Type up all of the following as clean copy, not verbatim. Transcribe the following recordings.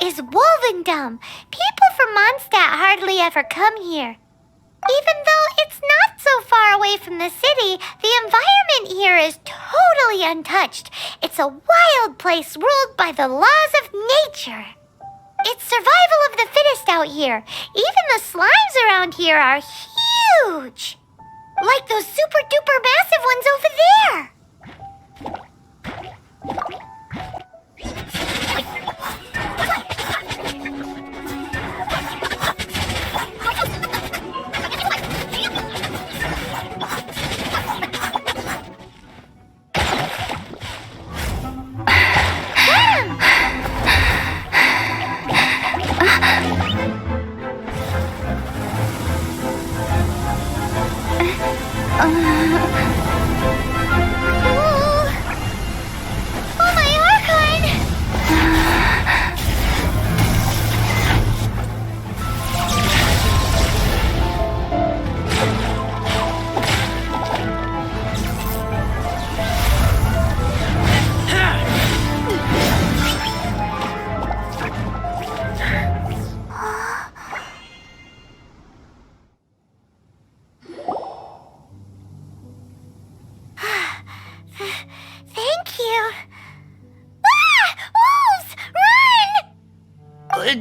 is Wolvendom. People from Mondstadt hardly ever come here. Even though it's not so far away from the city, the environment here is totally untouched. It's a wild place ruled by the laws of nature. It's survival of the fittest out here. Even the slimes around here are huge. Like those super duper massive ones over there.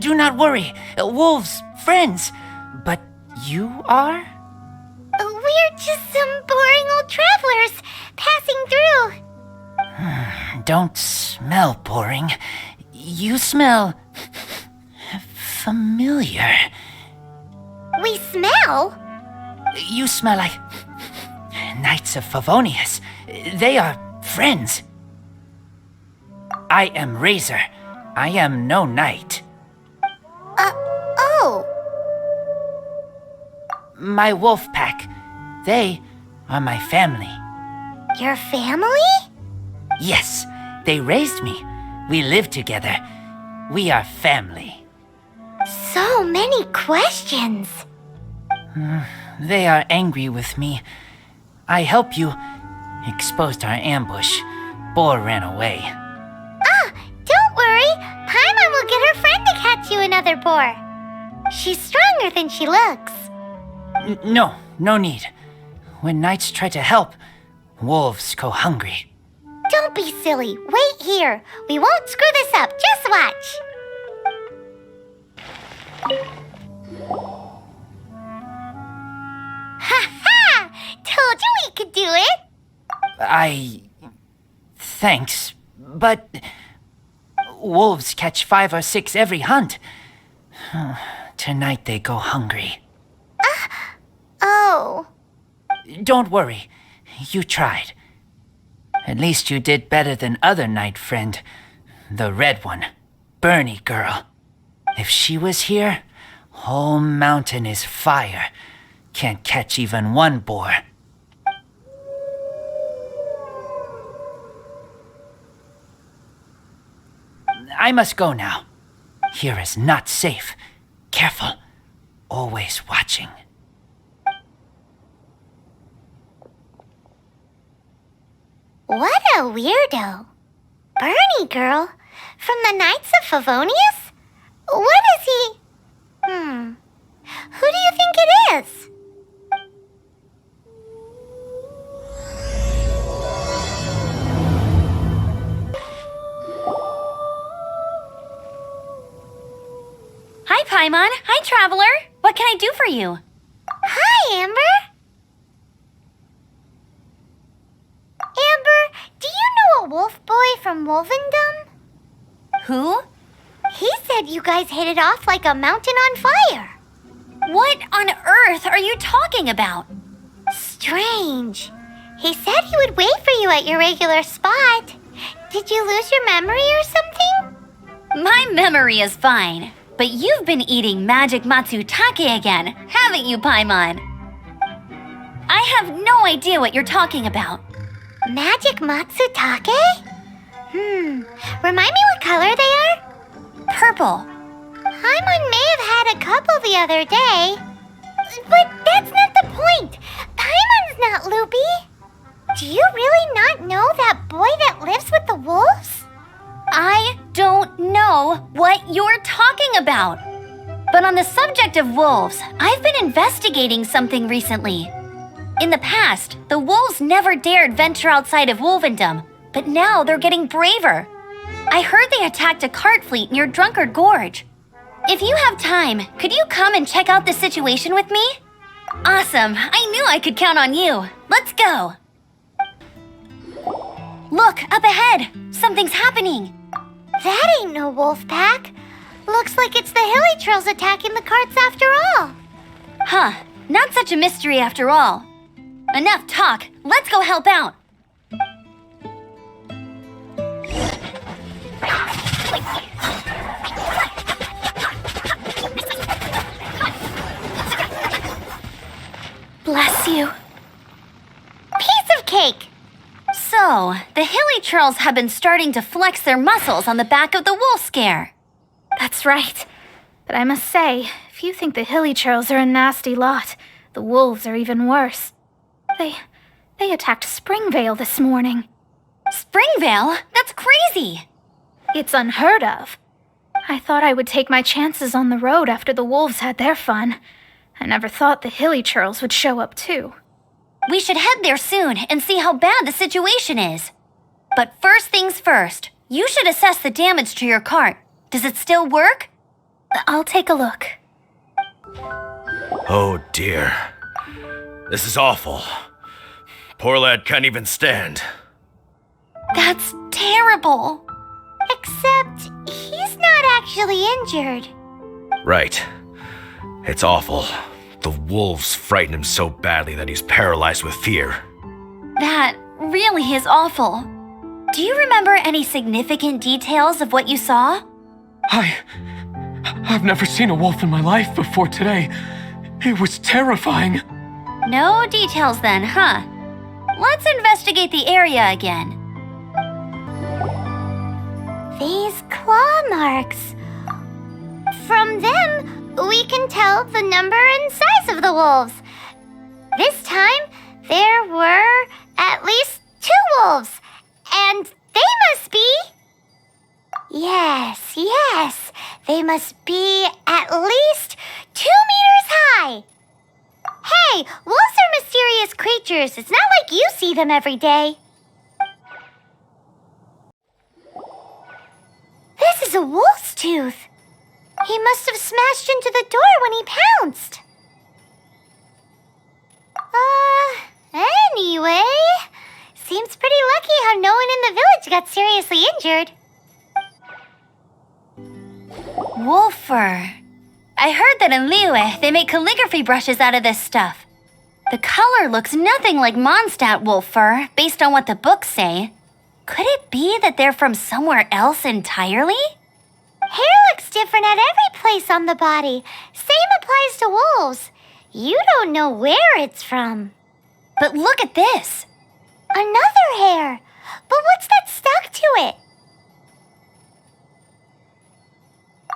Do not worry, wolves, friends. But you are? We're just some boring old travelers passing through. Don't smell boring. You smell familiar. We smell? You smell like Knights of Favonius. They are friends. I am Razor. I am no knight. Oh. My wolf pack. They are my family. Your family? Yes, they raised me. We live together. We are family. So many questions. They are angry with me. I helped you. Exposed our ambush. Boar ran away. Don't worry. Paimon will get her friend to catch you another boar. She's stronger than she looks. No need. When knights try to help, wolves go hungry. Don't be silly. Wait here. We won't screw this up. Just watch. Ha-ha! Told you we could do it. Thanks, but wolves catch 5 or 6 every hunt. Tonight they go hungry. Oh. Don't worry. You tried. At least you did better than other knight friend. The red one. Bernie girl. If she was here, whole mountain is fire. Can't catch even one boar. I must go now. Here is not safe. Careful. Always watching. What a weirdo. Bernie girl? From the Knights of Favonius? What is he? Who do you think it is? Hi, Paimon. Hi, Traveler. What can I do for you? Hi, Amber. Amber, do you know a wolf boy from Wolvendom? Who? He said you guys hit it off like a mountain on fire. What on earth are you talking about? Strange. He said he would wait for you at your regular spot. Did you lose your memory or something? My memory is fine, but you've been eating magic matsutake again, haven't you, Paimon? I have no idea what you're talking about. Magic matsutake? Remind me what color they are? Purple. Paimon may have had a couple the other day. But that's not the point. Paimon's not loopy. Do you really not know that boy that lives with the wolves? I don't know. know what you're talking about. But on the subject of wolves, I've been investigating something recently. In the past, the wolves never dared venture outside of Wolvendom, but now they're getting braver. I heard they attacked a cart fleet near Drunkard Gorge. If you have time, could you come and check out the situation with me? Awesome, I knew I could count on you. Let's go. Look, up ahead. Something's happening. That ain't no wolf pack. Looks like it's the hilly trails attacking the carts after all. Huh, not such a mystery after all. Enough talk, let's go help out. Bless you. Piece of cake. So, the hilly trolls have been starting to flex their muscles on the back of the wolf scare. That's right. But I must say, if you think the hilly trolls are a nasty lot, the wolves are even worse. They attacked Springvale this morning. Springvale? That's crazy! It's unheard of. I thought I would take my chances on the road after the wolves had their fun. I never thought the hilly trolls would show up too. We should head there soon and see how bad the situation is. But first things first, you should assess the damage to your cart. Does it still work? I'll take a look. Oh dear. This is awful. Poor lad can't even stand. That's terrible. Except he's not actually injured. Right. It's awful. The wolves frighten him so badly that he's paralyzed with fear. That really is awful. Do you remember any significant details of what you saw? I've never seen a wolf in my life before today. It was terrifying. No details then, huh? Let's investigate the area again. These claw marks. From them, we can tell the number and size of the wolves. This time, there were at least 2 wolves, and they must be... Yes, they must be at least 2 meters high. Hey, wolves are mysterious creatures. It's not like you see them every day. This is a wolf's tooth. He must have smashed into the door when he pounced. Anyway, seems pretty lucky how no one in the village got seriously injured. Wolf fur. I heard that in Liyue, they make calligraphy brushes out of this stuff. The color looks nothing like Mondstadt wolf fur, based on what the books say. Could it be that they're from somewhere else entirely? Hair looks different at every place on the body. Same applies to wolves. You don't know where it's from. But look at this. Another hair. But what's that stuck to it?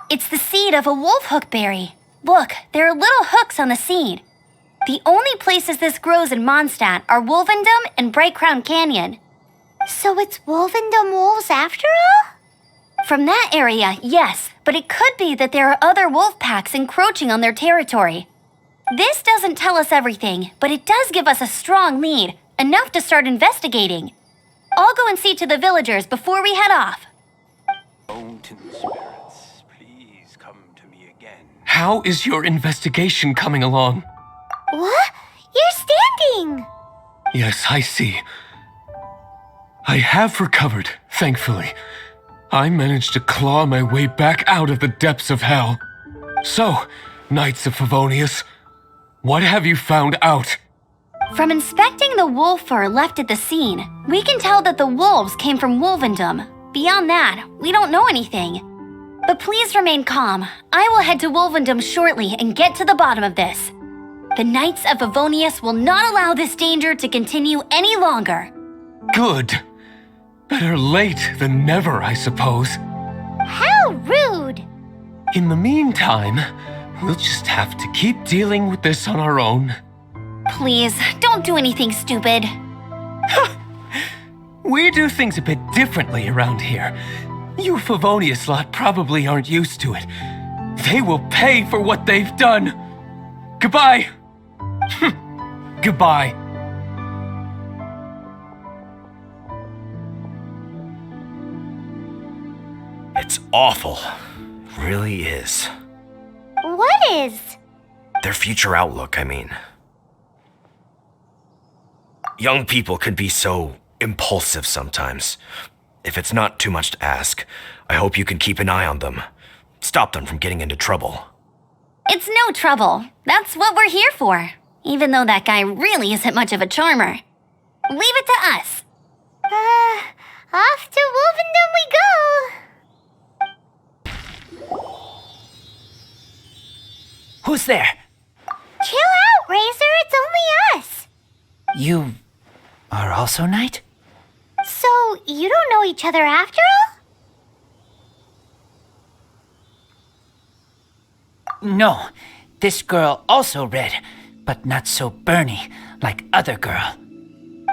It's the seed of a wolf hook berry. Look, there are little hooks on the seed. The only places this grows in Mondstadt are Wolvendom and Bright Crown Canyon. So it's Wolvendom wolves after all? From that area, yes, but it could be that there are other wolf packs encroaching on their territory. This doesn't tell us everything, but it does give us a strong lead, enough to start investigating. I'll go and see to the villagers before we head off. Mountain spirits, please come to me again. How is your investigation coming along? What? You're standing! Yes, I see. I have recovered, thankfully. I managed to claw my way back out of the depths of hell. So, Knights of Favonius, what have you found out? From inspecting the wolf fur left at the scene, we can tell that the wolves came from Wolvendom. Beyond that, we don't know anything. But please remain calm. I will head to Wolvendom shortly and get to the bottom of this. The Knights of Favonius will not allow this danger to continue any longer. Good. Better late than never, I suppose. How rude! In the meantime, we'll just have to keep dealing with this on our own. Please, don't do anything stupid. We do things a bit differently around here. You Favonius lot probably aren't used to it. They will pay for what they've done. Goodbye. Goodbye. It's awful. Really is. What is? Their future outlook, I mean. Young people can be so impulsive sometimes. If it's not too much to ask, I hope you can keep an eye on them. Stop them from getting into trouble. It's no trouble. That's what we're here for. Even though that guy really isn't much of a charmer. Leave it to us. Off to Wolvendom we go! Who's there? Chill out, Razor, it's only us! You are also Knight? So, you don't know each other after all? No, this girl also red, but not so burny like other girl.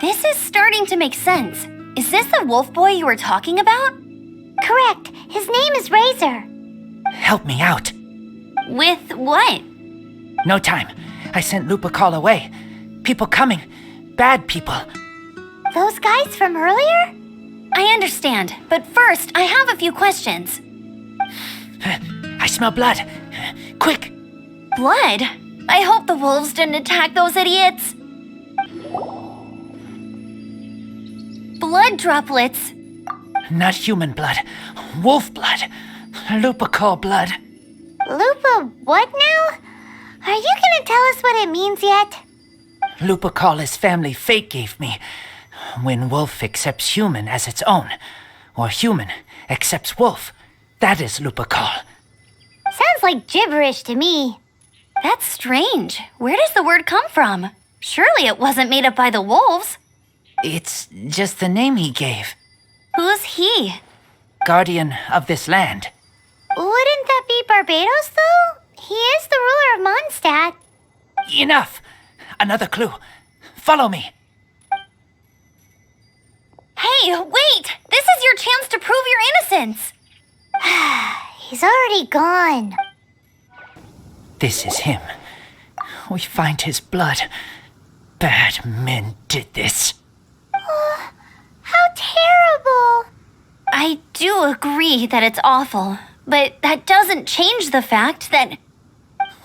This is starting to make sense. Is this the wolf boy you were talking about? Correct. His name is Razor. Help me out. With what? No time. I sent Lupercal away. People coming. Bad people. Those guys from earlier? I understand, but first, I have a few questions. I smell blood. Quick! Blood? I hope the wolves didn't attack those idiots. Blood droplets. Not human blood. Wolf blood. Lupercal blood. Lupa what now? Are you gonna tell us what it means yet? Lupercal is family fate gave me. When wolf accepts human as its own, or human accepts wolf, that is Lupercal. Sounds like gibberish to me. That's strange. Where does the word come from? Surely it wasn't made up by the wolves. It's just the name he gave. Who's he? Guardian of this land. Wouldn't that be Barbados, though? He is the ruler of Mondstadt. Enough! Another clue. Follow me. Hey, wait! This is your chance to prove your innocence! He's already gone. This is him. We find his blood. Bad men did this. How terrible. I do agree that it's awful, but that doesn't change the fact that...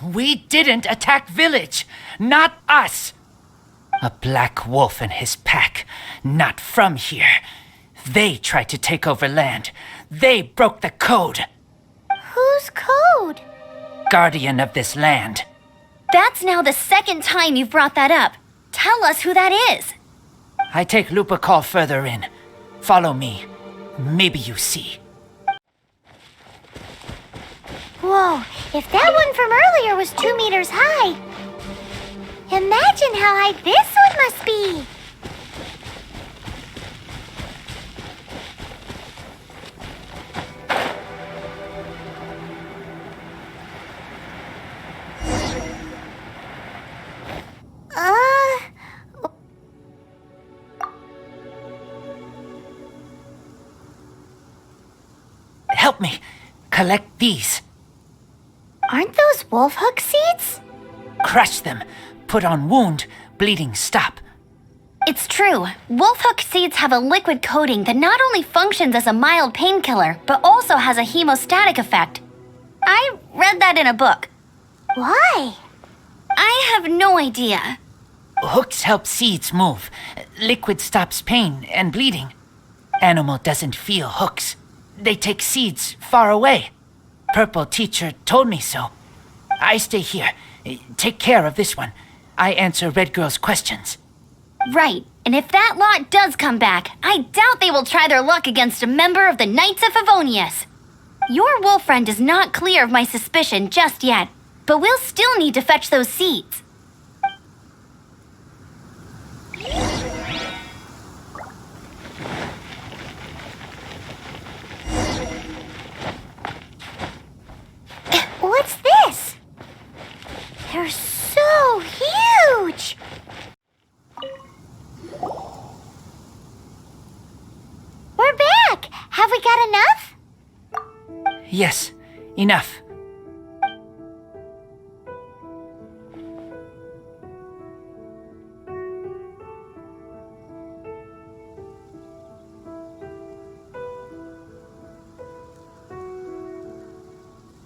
We didn't attack village. Not us. A black wolf and his pack. Not from here. They tried to take over land. They broke the code. Whose code? Guardian of this land. That's now the second time you've brought that up. Tell us who that is. I take Lupercal further in. Follow me. Maybe you see. Whoa, if that one from earlier was 2 meters high, imagine how high this one must be. Help me. Collect these. Aren't those wolf hook seeds? Crush them. Put on wound. Bleeding stop. It's true. Wolfhook seeds have a liquid coating that not only functions as a mild painkiller, but also has a hemostatic effect. I read that in a book. Why? I have no idea. Hooks help seeds move. Liquid stops pain and bleeding. Animal doesn't feel hooks. They take seeds far away. Purple teacher told me so. I stay here. Take care of this one. I answer Red Girl's questions. Right, and if that lot does come back, I doubt they will try their luck against a member of the Knights of Favonius. Your wolf friend is not clear of my suspicion just yet, but we'll still need to fetch those seeds. What's this? They're so huge! We're back! Have we got enough? Yes, enough.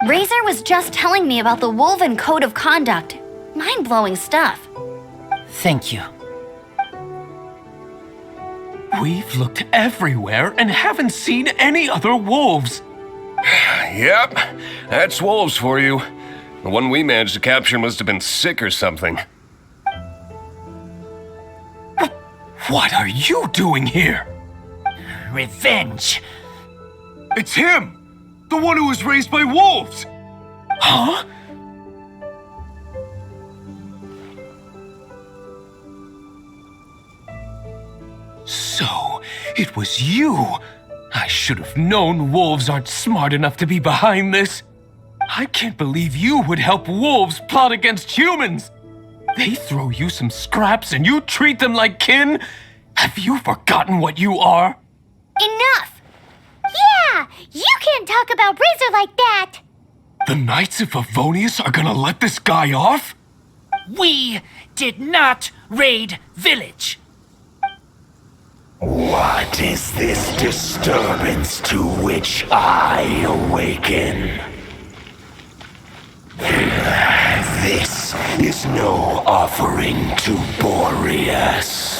Razor was just telling me about the Wolven Code of Conduct. Mind-blowing stuff. Thank you. We've looked everywhere and haven't seen any other wolves. Yep, that's wolves for you. The one we managed to capture must have been sick or something. What are you doing here? Revenge. It's him! The one who was raised by wolves! Huh? So, it was you! I should have known wolves aren't smart enough to be behind this. I can't believe you would help wolves plot against humans! They throw you some scraps and you treat them like kin? Have you forgotten what you are? Enough! Yeah, you can't talk about Razor like that. The Knights of Favonius are gonna let this guy off? We did not raid village. What is this disturbance to which I awaken? This is no offering to Boreas.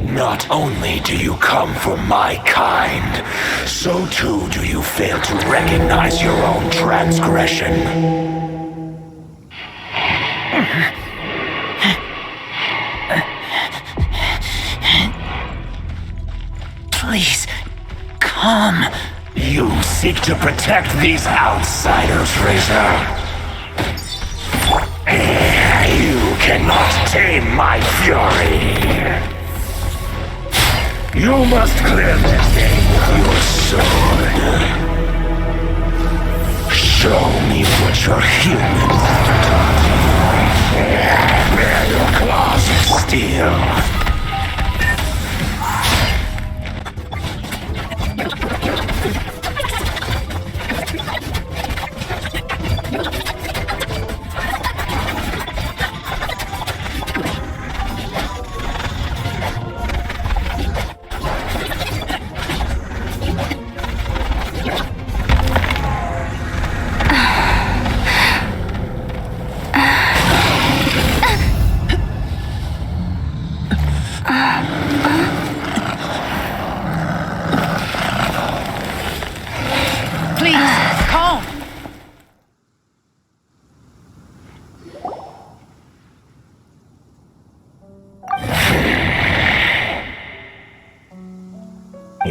Not only do you come for my kind, so too do you fail to recognize your own transgression. Please, come. You seek to protect these outsiders, Razor. You cannot tame my fury. You must clear the name with your sword. Show me what your humans have taught you. Bear your claws of steel.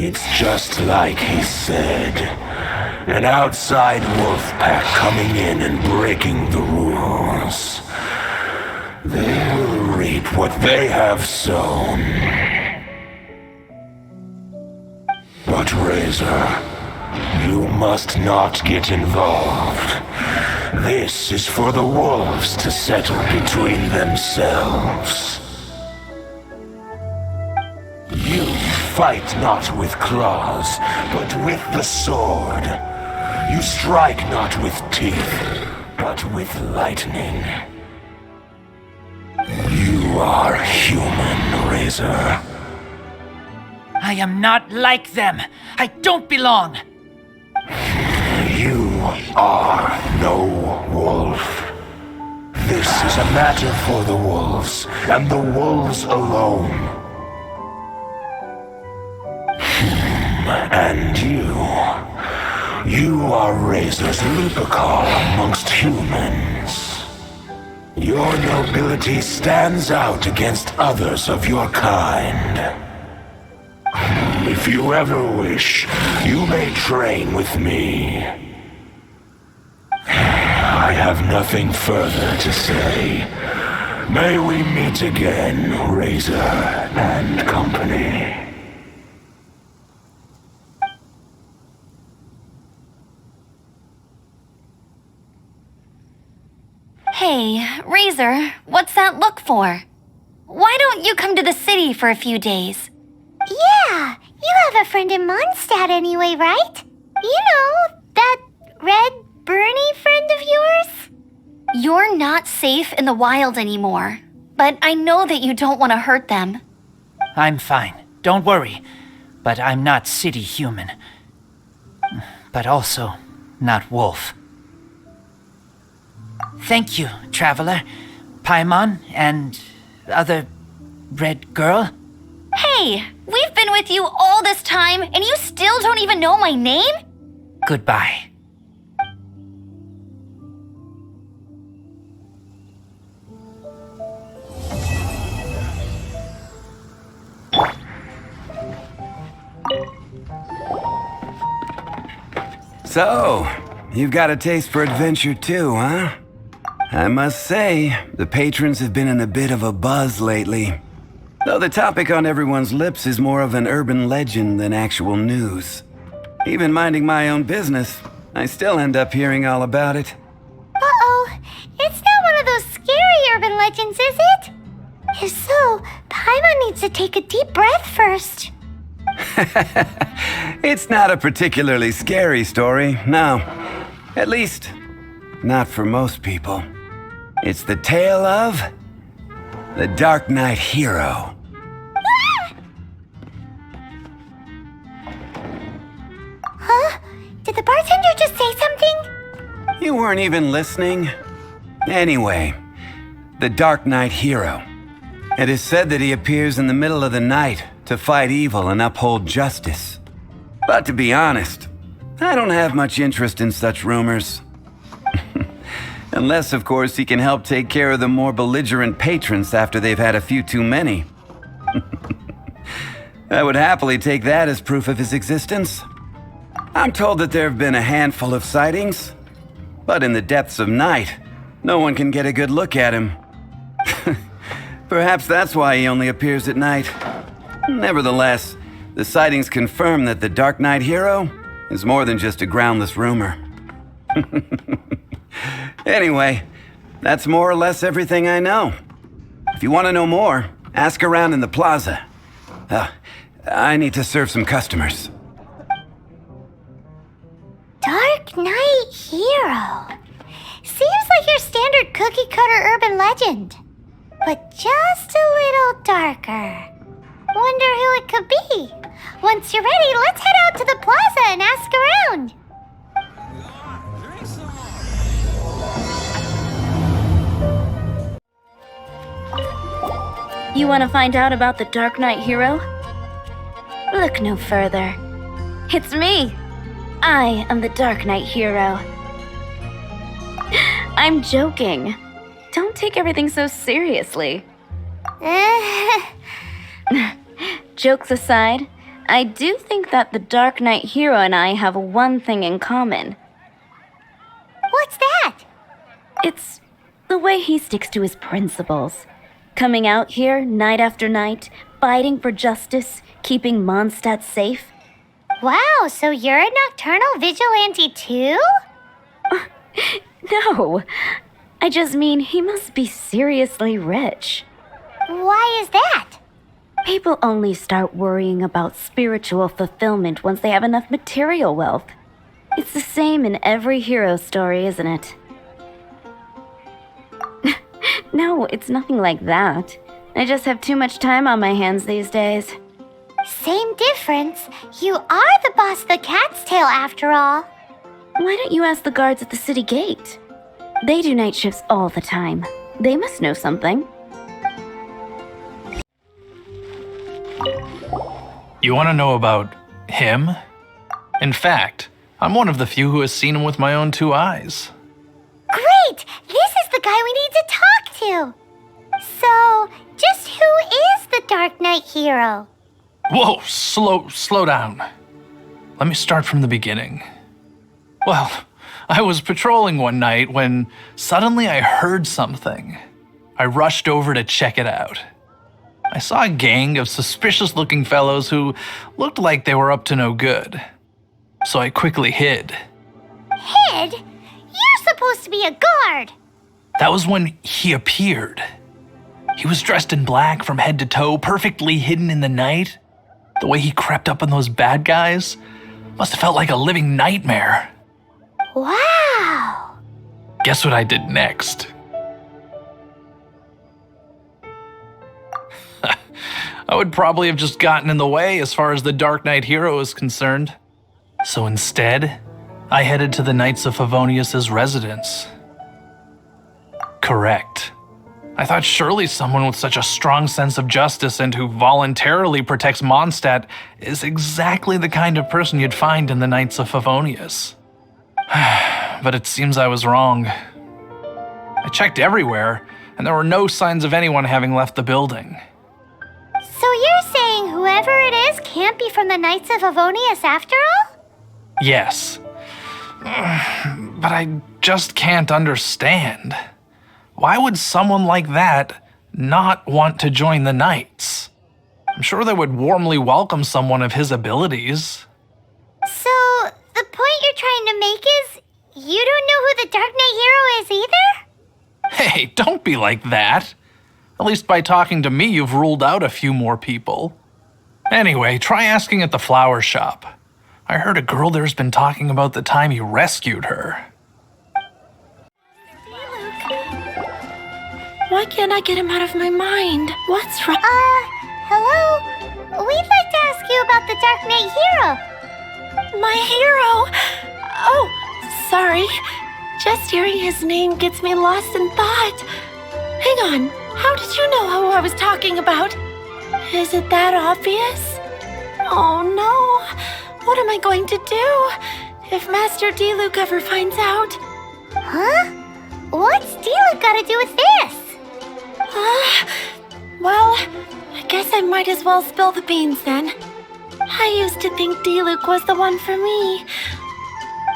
It's just like he said. An outside wolf pack coming in and breaking the rules. They will reap what they have sown. But Razor, you must not get involved. This is for the wolves to settle between themselves. You fight not with claws, but with the sword. You strike not with teeth, but with lightning. You are human, Razor. I am not like them. I don't belong. You are no wolf. This is a matter for the wolves, and the wolves alone. And you are Razor's Lupicar amongst humans. Your nobility stands out against others of your kind. If you ever wish, you may train with me. I have nothing further to say. May we meet again, Razor and company. Hey, Razor, what's that look for? Why don't you come to the city for a few days? Yeah, you have a friend in Mondstadt anyway, right? You know, safe in the wild anymore. But I know that you don't want to hurt them. I'm fine. Don't worry. But I'm not city human. But also not wolf. Thank you, traveler. Paimon and other red girl. Hey, we've been with you all this time and you still don't even know my name? Goodbye. So, you've got a taste for adventure too, huh? I must say, the patrons have been in a bit of a buzz lately. Though the topic on everyone's lips is more of an urban legend than actual news. Even minding my own business, I still end up hearing all about it. Uh-oh, it's not one of those scary urban legends, is it? If so, Paimon needs to take a deep breath first. It's not a particularly scary story, no. At least, not for most people. It's the tale of the Dark Knight Hero. Huh? Did the bartender just say something? You weren't even listening? Anyway, the Dark Knight Hero. It is said that he appears in the middle of the night to fight evil and uphold justice. But to be honest, I don't have much interest in such rumors. Unless, of course, he can help take care of the more belligerent patrons after they've had a few too many. I would happily take that as proof of his existence. I'm told that there have been a handful of sightings, but in the depths of night, no one can get a good look at him. Perhaps that's why he only appears at night. Nevertheless, the sightings confirm that the Dark Knight Hero is more than just a groundless rumor. Anyway, that's more or less everything I know. If you want to know more, ask around in the plaza. I need to serve some customers. Dark Knight Hero. Seems like your standard cookie-cutter urban legend. But just a little darker. Wonder who it could be. Once you're ready, let's head out to the plaza and ask around. You want to find out about the Dark Knight Hero? Look no further. It's me. I am the Dark Knight Hero. I'm joking. Don't take everything so seriously. Jokes aside, I do think that the Dark Knight Hero and I have one thing in common. What's that? It's the way he sticks to his principles. Coming out here night after night, fighting for justice, keeping Mondstadt safe. Wow, so you're a nocturnal vigilante too? No, I just mean he must be seriously rich. Why is that? People only start worrying about spiritual fulfillment once they have enough material wealth. It's the same in every hero story, isn't it? No, it's nothing like that. I just have too much time on my hands these days. Same difference. You are the boss of the Cat's Tail after all. Why don't you ask the guards at the city gate? They do night shifts all the time. They must know something. You want to know about him? In fact, I'm one of the few who has seen him with my own two eyes. Great! This is the guy we need to talk to. So, just who is the Dark Knight Hero? Whoa, slow down. Let me start from the beginning. Well, I was patrolling one night when suddenly I heard something. I rushed over to check it out. I saw a gang of suspicious-looking fellows who looked like they were up to no good. So I quickly hid. Hid? You're supposed to be a guard. That was when he appeared. He was dressed in black from head to toe, perfectly hidden in the night. The way he crept up on those bad guys must have felt like a living nightmare. Wow. Guess what I did next? I would probably have just gotten in the way as far as the Dark Knight hero is concerned. So instead, I headed to the Knights of Favonius' residence. Correct. I thought surely someone with such a strong sense of justice and who voluntarily protects Mondstadt is exactly the kind of person you'd find in the Knights of Favonius. But it seems I was wrong. I checked everywhere, and there were no signs of anyone having left the building. So you're saying whoever it is can't be from the Knights of Favonius after all? Yes. But I just can't understand. Why would someone like that not want to join the Knights? I'm sure they would warmly welcome someone of his abilities. So, the point you're trying to make is you don't know who the Dark Knight hero is either? Hey, don't be like that. At least by talking to me, you've ruled out a few more people. Anyway, try asking at the flower shop. I heard a girl there's been talking about the time you rescued her. Why can't I get him out of my mind? What's wrong? Hello? We'd like to ask you about the Dark Knight hero. My hero? Oh, sorry. Just hearing his name gets me lost in thought. Hang on, how did you know who I was talking about? Is it that obvious? Oh no, what am I going to do if Master D-Luke ever finds out? Huh? What's D-Luke got to do with this? Well, I guess I might as well spill the beans then. I used to think D-Luke was the one for me.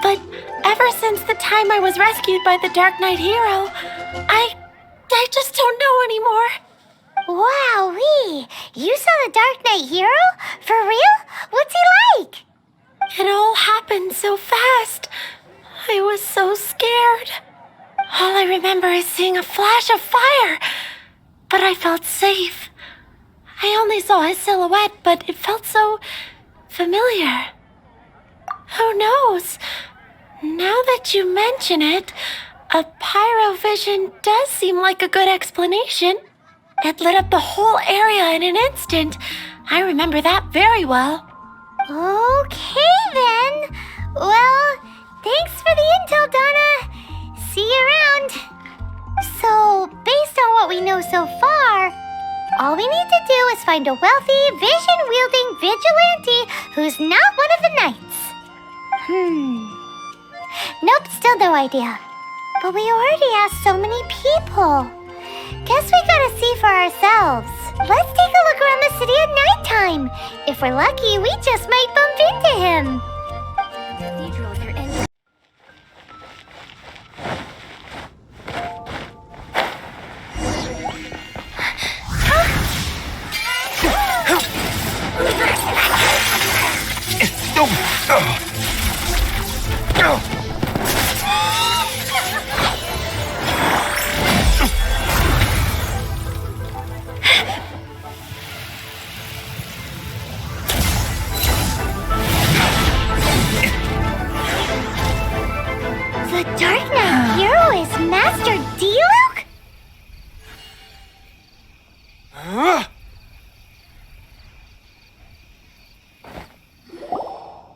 But ever since the time I was rescued by the Dark Knight hero, I just don't know anymore. Wowee! You saw the Dark Knight hero? For real? What's he like? It all happened so fast. I was so scared. All I remember is seeing a flash of fire. But I felt safe. I only saw his silhouette, but it felt so familiar. Who knows? Now that you mention it, a pyrovision does seem like a good explanation. It lit up the whole area in an instant. I remember that very well. Okay then. Well, thanks for the intel, Donna. See you around. So, based on what we know so far, all we need to do is find a wealthy, vision-wielding vigilante who's not one of the knights. Nope, still no idea. But we already asked so many people. Guess we gotta see for ourselves. Let's take a look around the city at nighttime. If we're lucky, we just might bump into him. The Dark Knight hero is Master D-Luke?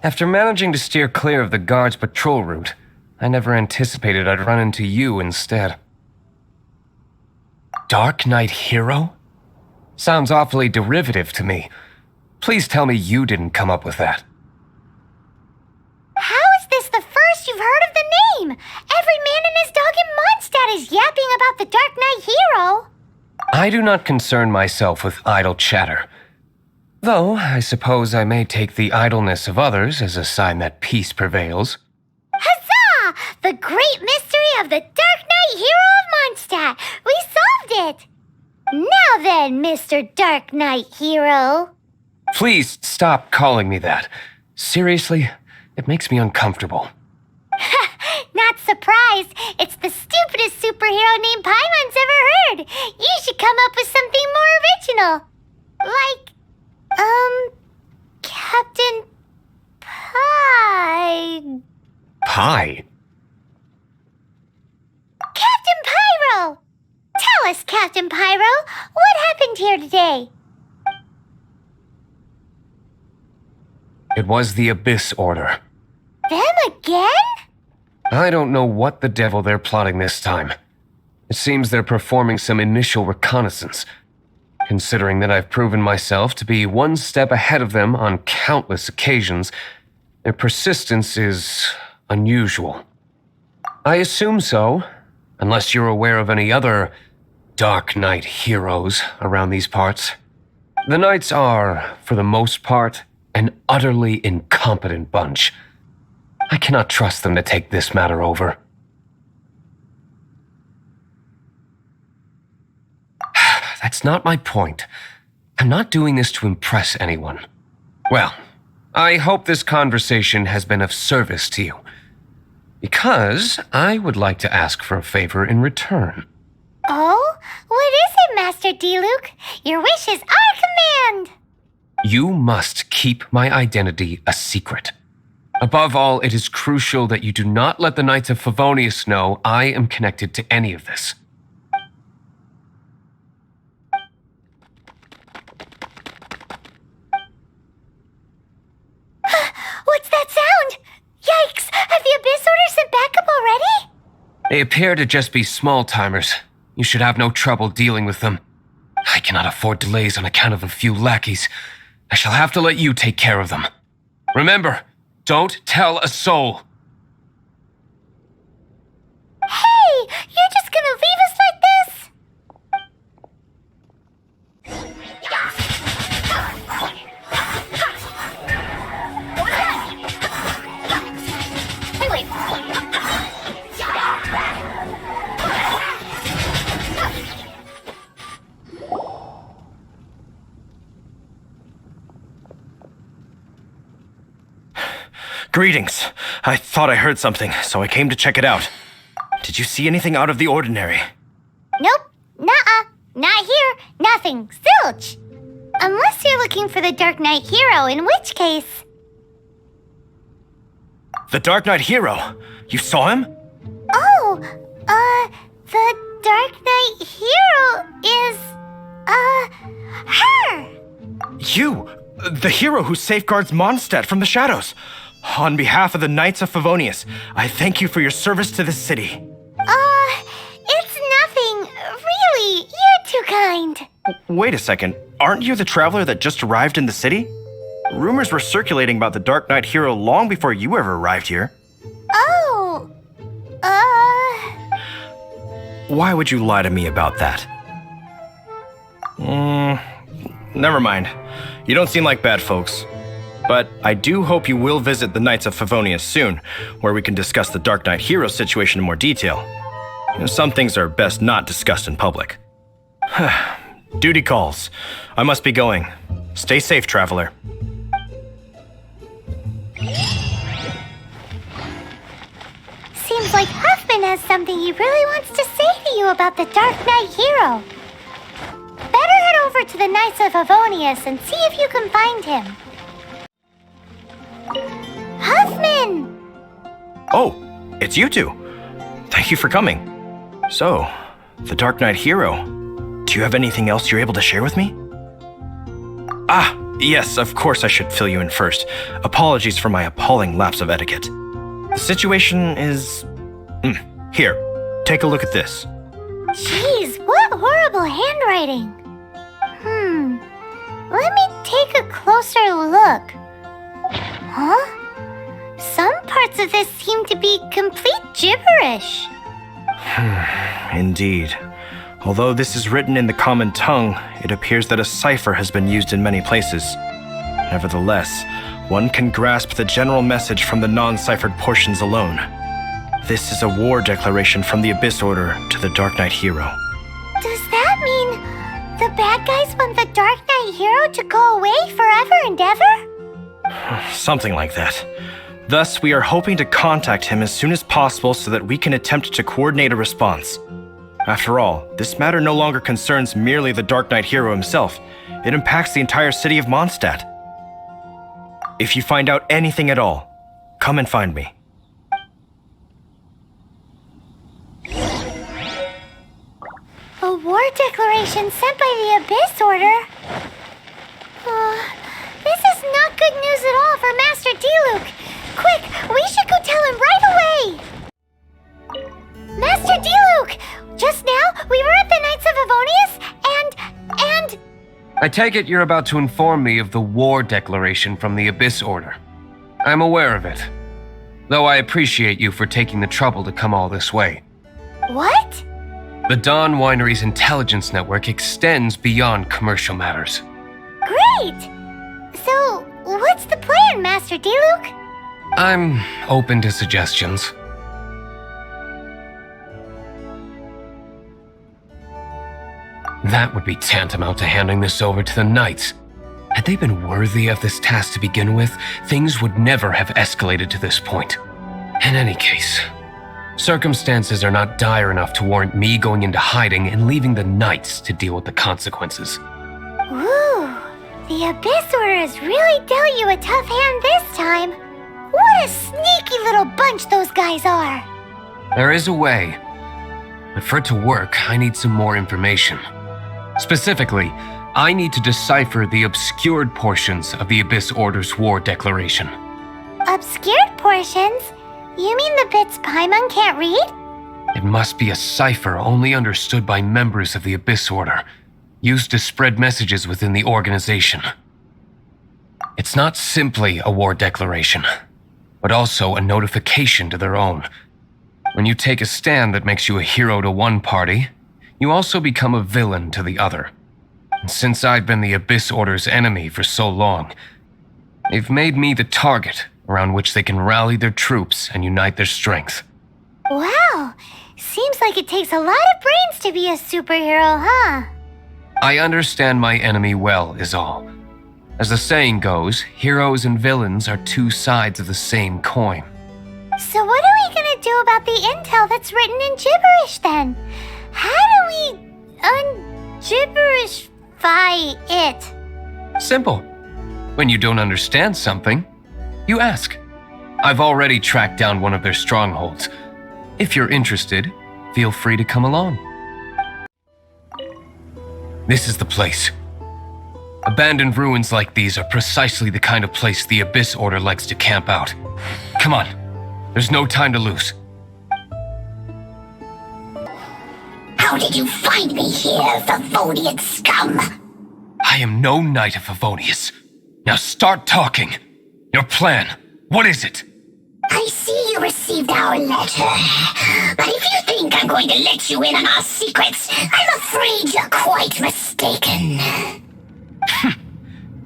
After managing to steer clear of the guard's patrol route, I never anticipated I'd run into you instead. Dark Knight hero? Sounds awfully derivative to me. Please tell me you didn't come up with that. How is this the first you've heard of the name? Every man and his dog in Mondstadt is yapping about the Dark Knight hero. I do not concern myself with idle chatter. Though, I suppose I may take the idleness of others as a sign that peace prevails. Huzzah! The great mystery of the Dark Knight hero of Mondstadt! We solved it! Now then, Mr. Dark Knight hero. Please stop calling me that. Seriously, it makes me uncomfortable. Not surprised. It's the stupidest superhero name Paimon's ever heard. You should come up with something more original. Like, Captain Pie. Pie? Captain Pyro! Tell us, Captain Pyro, what happened here today? It was the Abyss Order. Them again? I don't know what the devil they're plotting this time. It seems they're performing some initial reconnaissance. Considering that I've proven myself to be one step ahead of them on countless occasions, their persistence is unusual. I assume so, unless you're aware of any other Dark Knight heroes around these parts. The Knights are, for the most part, an utterly incompetent bunch. I cannot trust them to take this matter over. That's not my point. I'm not doing this to impress anyone. Well, I hope this conversation has been of service to you. Because I would like to ask for a favor in return. Oh? What is it, Master D-Luke? Your wish is our command! You must keep my identity a secret. Above all, it is crucial that you do not let the Knights of Favonius know I am connected to any of this. What's that sound? Yikes! Have the Abyss Order sent backup already? They appear to just be small-timers. You should have no trouble dealing with them. I cannot afford delays on account of a few lackeys. I shall have to let you take care of them. Remember, don't tell a soul. Hey! You're just gonna leave us like this? Wait. Greetings. I thought I heard something, so I came to check it out. Did you see anything out of the ordinary? Nope. Nuh-uh. Not here. Nothing. Zilch. Unless you're looking for the Dark Knight hero, in which case... The Dark Knight hero? You saw him? Oh, the Dark Knight hero is, her! You! The hero who safeguards Mondstadt from the shadows. On behalf of the Knights of Favonius, I thank you for your service to this city. It's nothing. Really, you're too kind. Wait a second. Aren't you the traveler that just arrived in the city? Rumors were circulating about the Dark Knight hero long before you ever arrived here. Oh, Why would you lie to me about that? Never mind. You don't seem like bad folks. But I do hope you will visit the Knights of Favonius soon, where we can discuss the Dark Knight hero situation in more detail. Some things are best not discussed in public. Duty calls. I must be going. Stay safe, traveler. seems like Huffman has something he really wants to say to you about the Dark Knight hero. Better head over to the Knights of Favonius and see if you can find him. Huffman! Oh, it's you two. Thank you for coming. So, the Dark Knight hero. Do you have anything else you're able to share with me? Ah, yes, of course I should fill you in first. Apologies for my appalling lapse of etiquette. The situation is... Here, take a look at this. Jeez, what horrible handwriting. Let me take a closer look. Huh? Some parts of this seem to be complete gibberish. Indeed. Although this is written in the common tongue, it appears that a cipher has been used in many places. Nevertheless, one can grasp the general message from the non-ciphered portions alone. This is a war declaration from the Abyss Order to the Dark Knight hero. Does that mean the bad guys want the Dark Knight hero to go away forever and ever? Something like that. Thus, we are hoping to contact him as soon as possible so that we can attempt to coordinate a response. After all, this matter no longer concerns merely the Dark Knight hero himself. It impacts the entire city of Mondstadt. If you find out anything at all, come and find me. A war declaration sent by the Abyss Order? This is not good news at all for Master Diluc. Quick, we should go tell him right away. Master Diluc, just now we were at the Knights of Avonius and... I take it you're about to inform me of the war declaration from the Abyss Order. I'm aware of it, though I appreciate you for taking the trouble to come all this way. What? The Dawn Winery's intelligence network extends beyond commercial matters. Great! So, what's the plan, Master Diluc? I'm open to suggestions. That would be tantamount to handing this over to the Knights. Had they been worthy of this task to begin with, things would never have escalated to this point. In any case, circumstances are not dire enough to warrant me going into hiding and leaving the Knights to deal with the consequences. Ooh, the Abyss Order has really dealt you a tough hand this time. What a sneaky little bunch those guys are. There is a way, but for it to work, I need some more information. Specifically, I need to decipher the obscured portions of the Abyss Order's war declaration. Obscured portions? You mean the bits Paimon can't read? It must be a cipher only understood by members of the Abyss Order, used to spread messages within the organization. It's not simply a war declaration, but also a notification to their own. When you take a stand that makes you a hero to one party, you also become a villain to the other. And since I've been the Abyss Order's enemy for so long, they've made me the target around which they can rally their troops and unite their strength. Wow, seems like it takes a lot of brains to be a superhero, huh? I understand my enemy well, is all. As the saying goes, heroes and villains are two sides of the same coin. So what are we gonna do about the intel that's written in gibberish then? How do we un-gibberishify it? Simple. When you don't understand something, you ask. I've already tracked down one of their strongholds. If you're interested, feel free to come along. This is the place. Abandoned ruins like these are precisely the kind of place the Abyss Order likes to camp out. Come on, there's no time to lose. How did you find me here, Favonian scum? I am no knight of Favonius. Now start talking. Your plan, what is it? I see you received our letter. But if you think I'm going to let you in on our secrets, I'm afraid you're quite mistaken.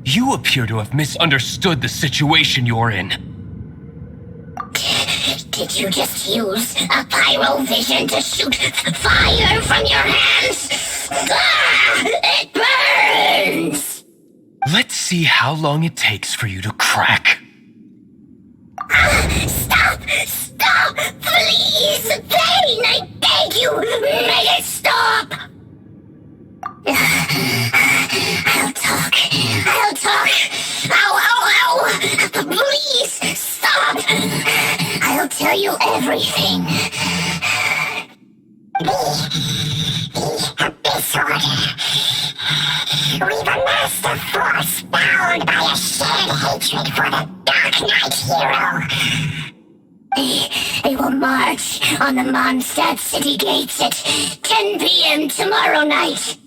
You appear to have misunderstood the situation you're in. Did you just use a pyrovision to shoot fire from your hands? Ah, it burns! Let's see how long it takes for you to crack. Stop! Stop! Please! Pain! I beg you! Make it stop! I'll talk. I'll talk. Ow, ow, ow! Please, stop! I'll tell you everything. The Abyss Order. We've amassed a force bound by a shared hatred for the Dark Knight hero. They will march on the Mondstadt city gates at 10 p.m. tomorrow night.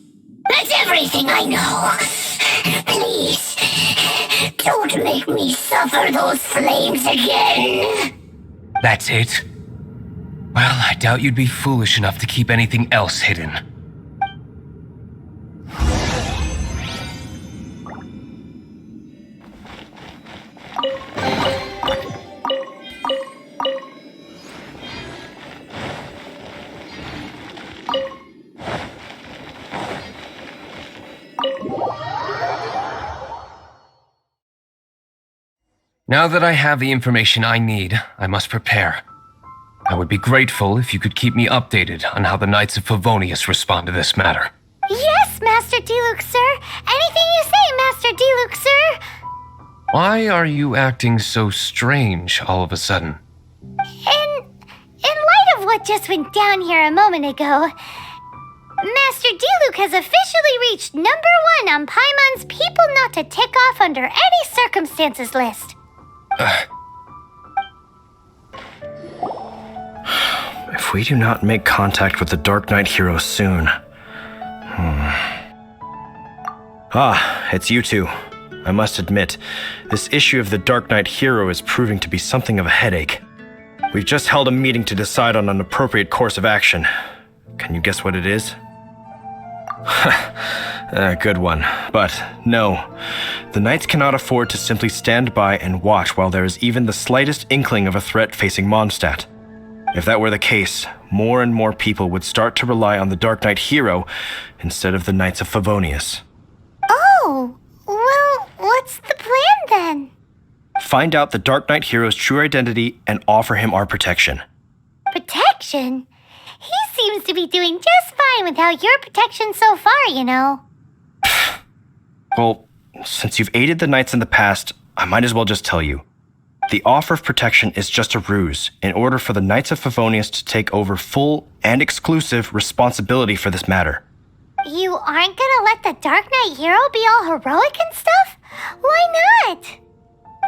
That's everything I know. Please, don't make me suffer those flames again. That's it? Well, I doubt you'd be foolish enough to keep anything else hidden. Now that I have the information I need, I must prepare. I would be grateful if you could keep me updated on how the Knights of Favonius respond to this matter. Yes, Master Diluc, sir. Anything you say, Master Diluc, sir. Why are you acting so strange all of a sudden? In light of what just went down here a moment ago, Master Diluc has officially reached number 1 on Paimon's people not to tick off under any circumstances list. If we do not make contact with the Dark Knight hero soon... Ah, it's you two. I must admit, this issue of the Dark Knight hero is proving to be something of a headache. We've just held a meeting to decide on an appropriate course of action. Can you guess what it is? Good one. But no, the Knights cannot afford to simply stand by and watch while there is even the slightest inkling of a threat facing Mondstadt. If that were the case, more and more people would start to rely on the Dark Knight hero instead of the Knights of Favonius. Oh, well, what's the plan then? Find out the Dark Knight hero's true identity and offer him our protection. Protection? He seems to be doing just fine without your protection so far, you know. Well, since you've aided the Knights in the past, I might as well just tell you. The offer of protection is just a ruse in order for the Knights of Favonius to take over full and exclusive responsibility for this matter. You aren't gonna let the Dark Knight hero be all heroic and stuff? Why not?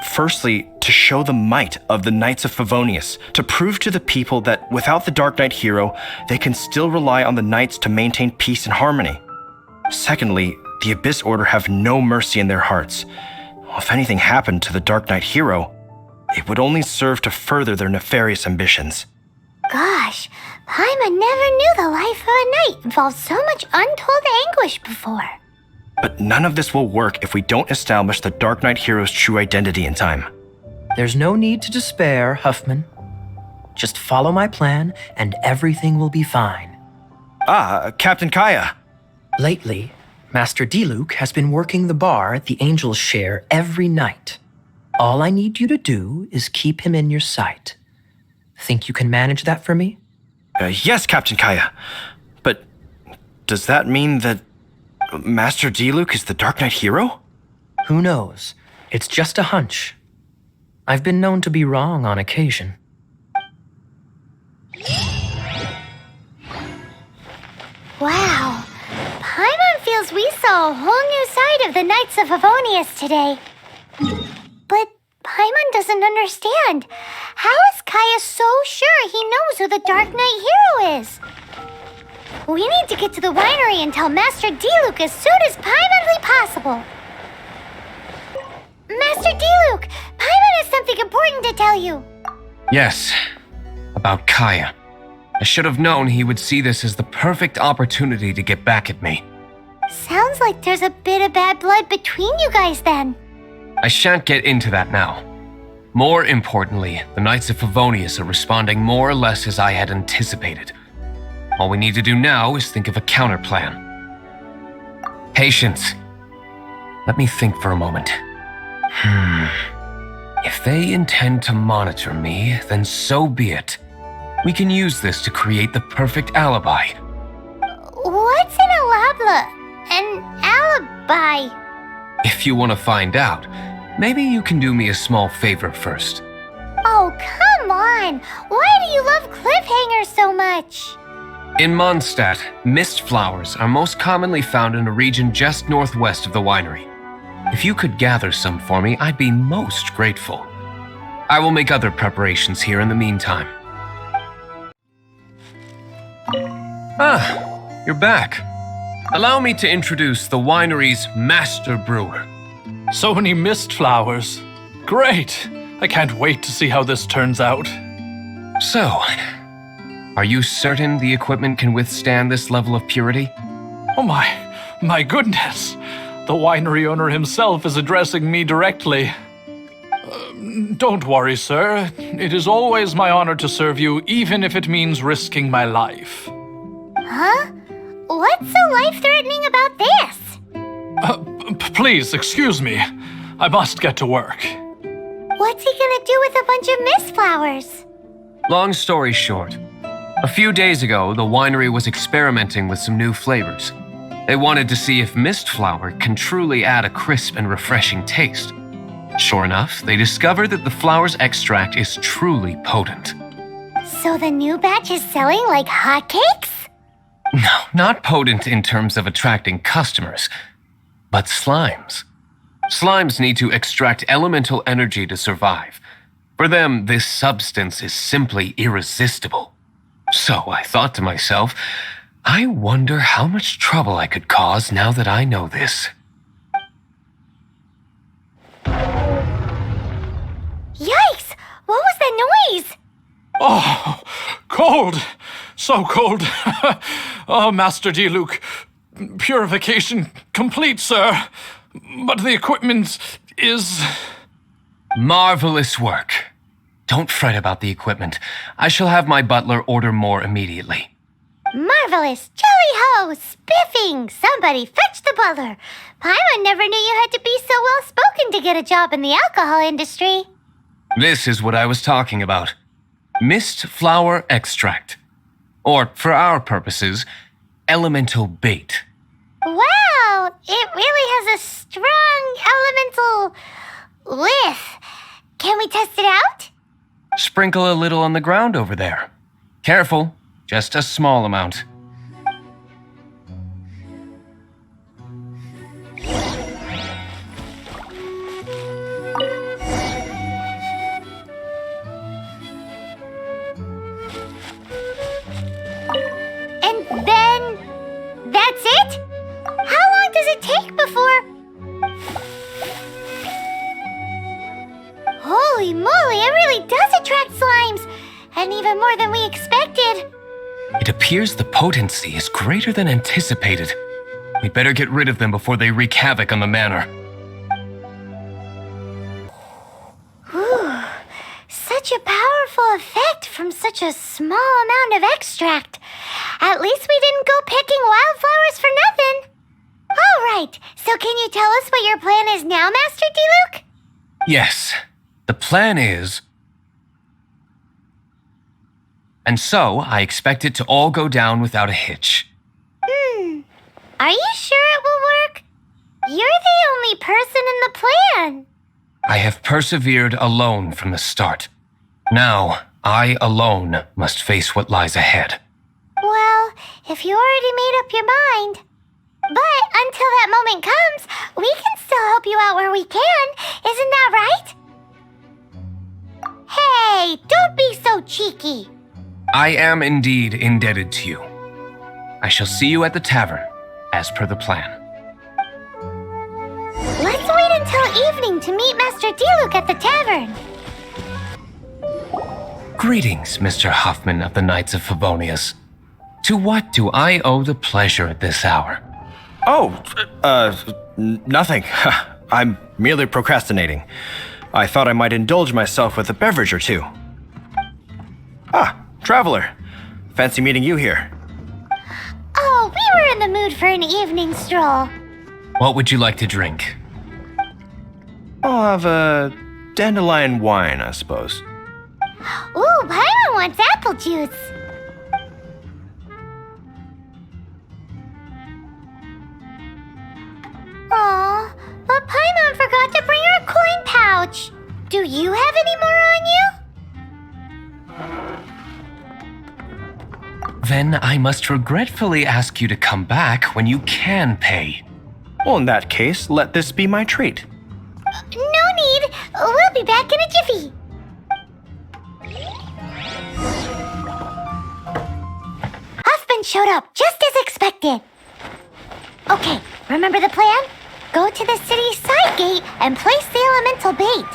Firstly, to show the might of the Knights of Favonius, to prove to the people that without the Dark Knight hero, they can still rely on the Knights to maintain peace and harmony. Secondly, the Abyss Order have no mercy in their hearts. If anything happened to the Dark Knight hero, it would only serve to further their nefarious ambitions. Gosh, Paimon never knew the life of a knight involved so much untold anguish before. But none of this will work if we don't establish the Dark Knight hero's true identity in time. There's no need to despair, Huffman. Just follow my plan and everything will be fine. Ah, Captain Kaya. Lately, Master Diluc has been working the bar at the Angel's Share every night. All I need you to do is keep him in your sight. Think you can manage that for me? Yes, Captain Kaya. But does that mean that Master Diluc is the Dark Knight hero? Who knows? It's just a hunch. I've been known to be wrong on occasion. Wow. Paimon feels we saw a whole new side of the Knights of Favonius today. But Paimon doesn't understand. How is Kaya so sure he knows who the Dark Knight hero is? We need to get to the winery and tell Master Diluc as soon as Paimonly possible. Master Diluc, Paimon has something important to tell you. Yes, about Kaya. I should have known he would see this as the perfect opportunity to get back at me. Sounds like there's a bit of bad blood between you guys then. I shan't get into that now. More importantly, the Knights of Favonius are responding more or less as I had anticipated. All we need to do now is think of a counterplan. Patience. Let me think for a moment. If they intend to monitor me, then so be it. We can use this to create the perfect alibi. What's an alabla? An alibi? If you want to find out, maybe you can do me a small favor first. Oh, come on! Why do you love cliffhangers so much? In Mondstadt, mist flowers are most commonly found in a region just northwest of the winery. If you could gather some for me, I'd be most grateful. I will make other preparations here in the meantime. Ah, you're back. Allow me to introduce the winery's master brewer. So many mist flowers. Great! I can't wait to see how this turns out. So, are you certain the equipment can withstand this level of purity? Oh my goodness! The winery owner himself is addressing me directly. Don't worry, sir. It is always my honor to serve you, even if it means risking my life. Huh? What's so life-threatening about this? Please, excuse me. I must get to work. What's he gonna do with a bunch of mist flowers? Long story short, a few days ago, the winery was experimenting with some new flavors. They wanted to see if mist flower can truly add a crisp and refreshing taste. Sure enough, they discovered that the flower's extract is truly potent. So the new batch is selling like hotcakes? No, not potent in terms of attracting customers, but slimes. Slimes need to extract elemental energy to survive. For them, this substance is simply irresistible. So I thought to myself, I wonder how much trouble I could cause now that I know this. Yikes! What was that noise? Oh, cold! So cold. Oh, Master Diluc, purification complete, sir. But the equipment is... Marvelous work. Don't fret about the equipment. I shall have my butler order more immediately. Marvelous! Jolly ho! Spiffing! Somebody fetch the butler! Paimon never knew you had to be so well-spoken to get a job in the alcohol industry. This is what I was talking about. Mist flower extract. Or, for our purposes, elemental bait. Wow! It really has a strong elemental whiff. Can we test it out? Sprinkle a little on the ground over there. Careful, just a small amount. And then... that's it? How long does it take before... Holy moly, it really does attract slimes! And even more than we expected. It appears the potency is greater than anticipated. We better get rid of them before they wreak havoc on the manor. Whew. Such a powerful effect from such a small amount of extract. At least we didn't go picking wildflowers for nothing. All right, so can you tell us what your plan is now, Master Diluc? Yes, the plan is... And so, I expect it to all go down without a hitch. Are you sure it will work? You're the only person in the plan. I have persevered alone from the start. Now, I alone must face what lies ahead. Well, if you already made up your mind. But until that moment comes, we can still help you out where we can. Isn't that right? Hey, don't be so cheeky. I am indeed indebted to you. I shall see you at the tavern, as per the plan. Let's wait until evening to meet Master Diluc at the tavern. Greetings, Mr. Huffman of the Knights of Favonius. To what do I owe the pleasure at this hour? Oh, nothing. I'm merely procrastinating. I thought I might indulge myself with a beverage or two. Ah, traveler. Fancy meeting you here. Oh, we were in the mood for an evening stroll. What would you like to drink? I'll have a dandelion wine, I suppose. Ooh, Paimon wants apple juice. Aw, but Paimon forgot to bring her coin pouch. Do you have any more on you? Then I must regretfully ask you to come back when you can pay. Well, in that case, let this be my treat. No need. We'll be back in a jiffy. Huffman showed up just as expected. Okay, remember the plan? Go to the city side gate and place the elemental bait.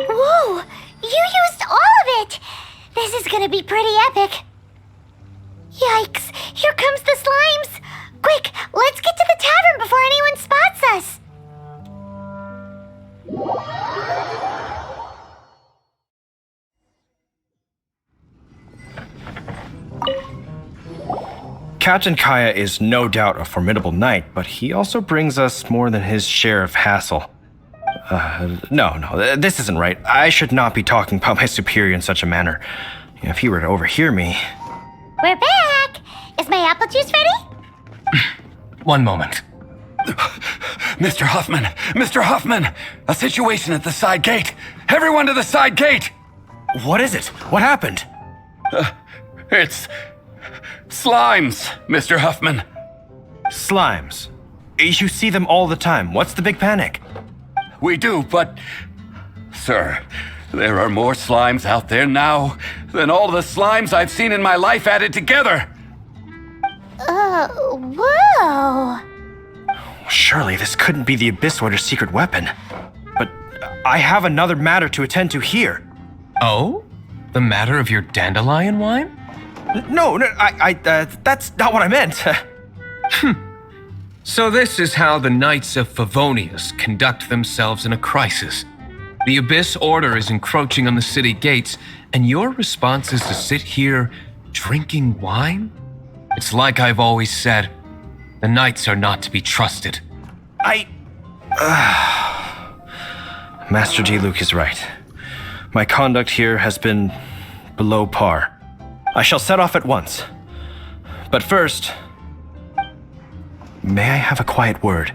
Whoa! You used all of it! This is gonna be pretty epic. Yikes! Here comes the slimes! Quick, let's get to the tavern before anyone spots us! Captain Kaya is no doubt a formidable knight, but he also brings us more than his share of hassle. No, this isn't right. I should not be talking about my superior in such a manner. If he were to overhear me... We're back! Is my apple juice ready? One moment. Mr. Huffman! Mr. Huffman! A situation at the side gate! Everyone to the side gate! What is it? What happened? It's slimes, Mr. Huffman. Slimes. You see them all the time. What's the big panic? We do, but... Sir, there are more slimes out there now than all the slimes I've seen in my life added together. Whoa. Surely this couldn't be the Abyss Order's secret weapon. But I have another matter to attend to here. Oh? The matter of your dandelion wine? No, that's not what I meant. So this is how the Knights of Favonius conduct themselves in a crisis. The Abyss Order is encroaching on the city gates, and your response is to sit here drinking wine? It's like I've always said, the Knights are not to be trusted. Master Diluc is right. My conduct here has been below par. I shall set off at once. But first, may I have a quiet word?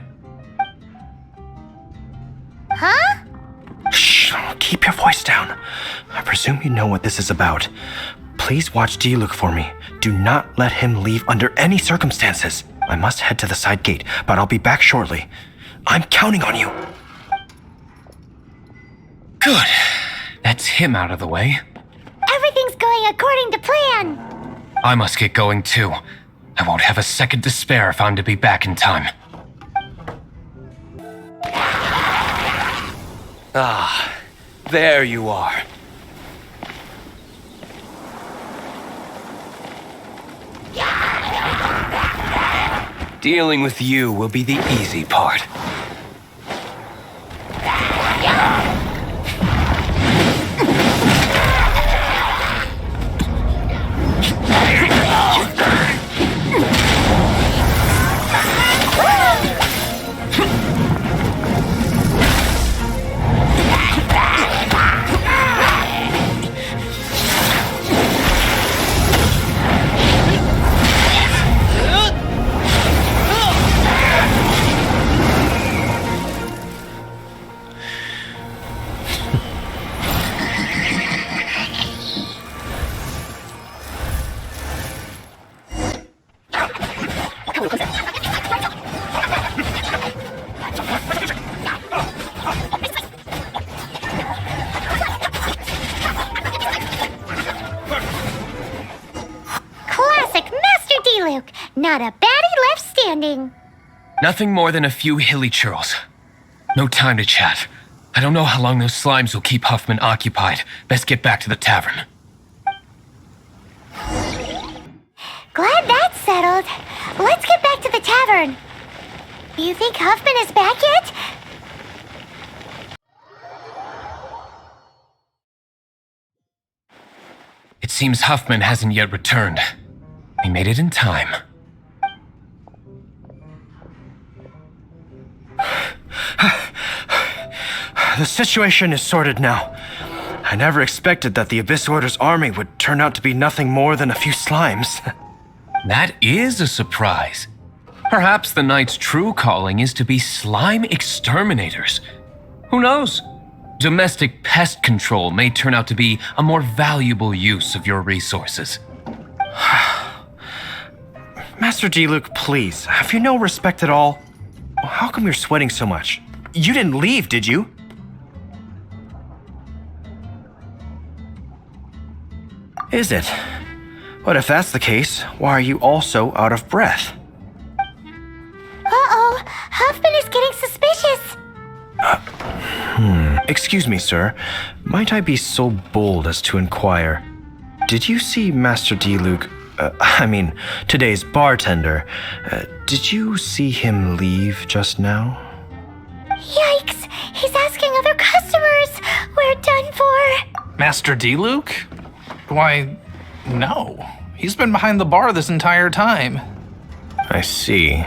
Huh? Shh, keep your voice down. I presume you know what this is about. Please watch Diluc for me. Do not let him leave under any circumstances. I must head to the side gate, but I'll be back shortly. I'm counting on you. Good. That's him out of the way. Everything's going according to plan. I must get going too. I won't have a second to spare if I'm to be back in time. Ah, there you are. Dealing with you will be the easy part. Classic Master Diluc. Not a baddie left standing. Nothing more than a few hilly churls. No time to chat. I don't know how long those slimes will keep Huffman occupied. Best get back to the tavern. Glad that's settled. Let's get back to the tavern. You think Huffman is back yet? It seems Huffman hasn't yet returned. He made it in time. The situation is sorted now. I never expected that the Abyss Order's army would turn out to be nothing more than a few slimes. That is a surprise. Perhaps the Knight's true calling is to be slime exterminators. Who knows? Domestic pest control may turn out to be a more valuable use of your resources. Master Diluc, please, have you no respect at all? How come you're sweating so much? You didn't leave, did you? Is it? But if that's the case, why are you also out of breath? Uh-oh, Huffman is getting suspicious. Excuse me, sir. Might I be so bold as to inquire? Did you see Master Diluc, today's bartender? Did you see him leave just now? Yikes, he's asking other customers. We're done for. Master Diluc? Why, no. He's been behind the bar this entire time. I see.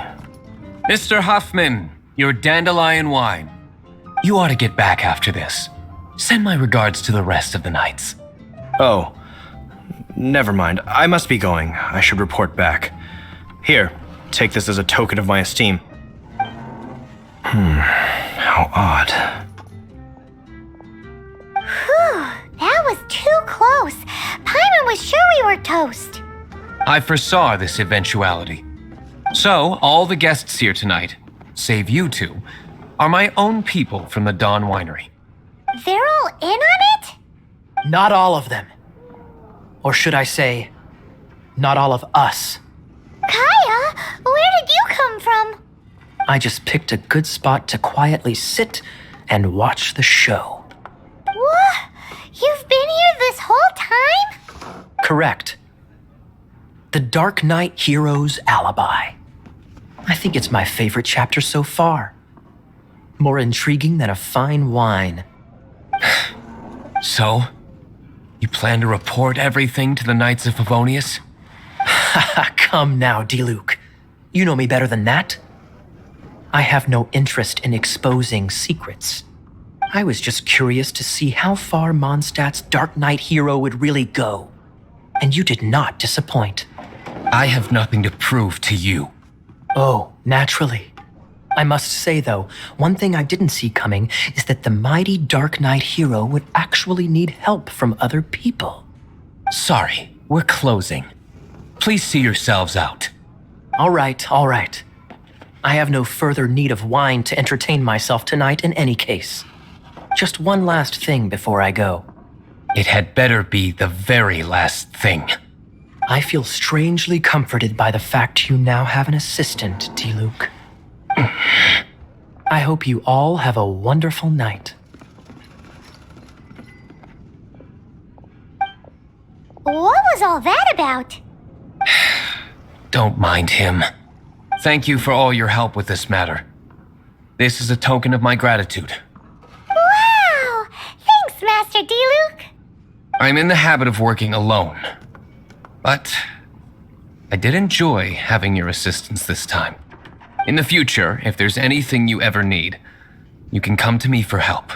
Mr. Huffman, your dandelion wine. You ought to get back after this. Send my regards to the rest of the Knights. Oh, never mind. I must be going. I should report back. Here, take this as a token of my esteem. How odd. Whew, that was too close. Paimon was sure we were toast. I foresaw this eventuality. So, all the guests here tonight, save you two, are my own people from the Dawn Winery. They're all in on it? Not all of them. Or should I say, not all of us. Kaya, where did you come from? I just picked a good spot to quietly sit and watch the show. What? You've been here this whole time? Correct. The Dark Knight Hero's Alibi. I think it's my favorite chapter so far. More intriguing than a fine wine. So, you plan to report everything to the Knights of Favonius? Come now, Diluc. You know me better than that. I have no interest in exposing secrets. I was just curious to see how far Mondstadt's Dark Knight hero would really go. And you did not disappoint. I have nothing to prove to you. Oh, naturally. I must say, though, one thing I didn't see coming is that the mighty Dark Knight hero would actually need help from other people. Sorry, we're closing. Please see yourselves out. All right, all right. I have no further need of wine to entertain myself tonight in any case. Just one last thing before I go. It had better be the very last thing. I feel strangely comforted by the fact you now have an assistant, Diluc. I hope you all have a wonderful night. What was all that about? Don't mind him. Thank you for all your help with this matter. This is a token of my gratitude. Wow! Thanks, Master Diluc. I'm in the habit of working alone. But I did enjoy having your assistance this time. In the future, if there's anything you ever need, you can come to me for help.